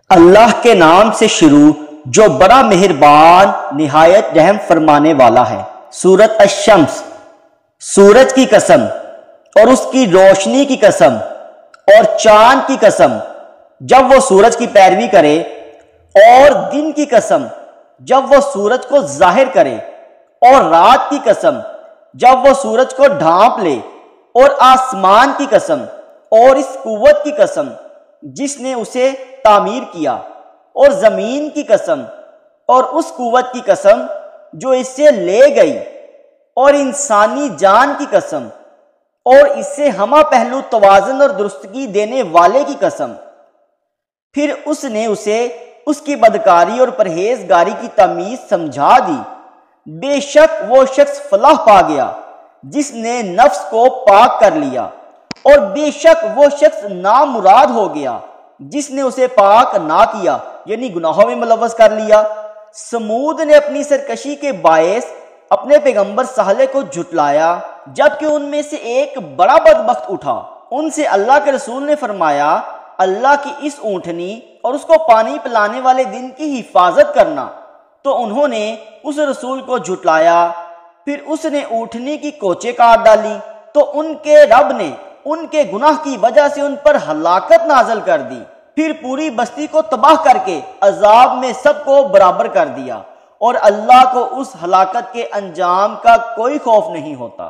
اللہ کے نام سے شروع جو بڑا مہربان نہایت رحم فرمانے والا ہے۔ سورۃ الشمس۔ سورج کی قسم اور اس کی روشنی کی قسم اور چاند کی قسم جب وہ سورج کی پیروی کرے، اور دن کی قسم جب وہ سورج کو ظاہر کرے، اور رات کی قسم جب وہ سورج کو ڈھانپ لے، اور آسمان کی قسم اور اس قوت کی قسم جس نے اسے تعمیر کیا، اور زمین کی قسم اور اس قوت کی قسم جو اسے لے گئی، اور انسانی جان کی قسم اور اس سے ہمہ پہلو توازن اور درستگی دینے والے کی قسم۔ پھر اس نے اسے اس کی بدکاری اور پرہیزگاری کی تمیز سمجھا دی۔ بے شک وہ شخص فلاح پا گیا جس نے نفس کو پاک کر لیا، اور بے شک وہ شخص نامراد ہو گیا جس نے اسے پاک نہ کیا، یعنی گناہوں میں ملوث کر لیا۔ سمود نے اپنی سرکشی کے باعث اپنے پیغمبر صالح کو جھٹلایا، جبکہ ان میں سے ایک بڑا بدبخت اٹھا۔ ان سے اللہ کے رسول نے فرمایا، اللہ کی اس اونٹنی اور اس کو پانی پلانے والے دن کی حفاظت کرنا۔ تو انہوں نے اس رسول کو جھٹلایا۔ پھر اس نے اونٹنی کی کوچے کاٹ ڈالی، تو ان کے رب نے ان کے گناہ کی وجہ سے ان پر ہلاکت نازل کر دی۔ پھر پوری بستی کو تباہ کر کے عذاب میں سب کو برابر کر دیا، اور اللہ کو اس ہلاکت کے انجام کا کوئی خوف نہیں ہوتا۔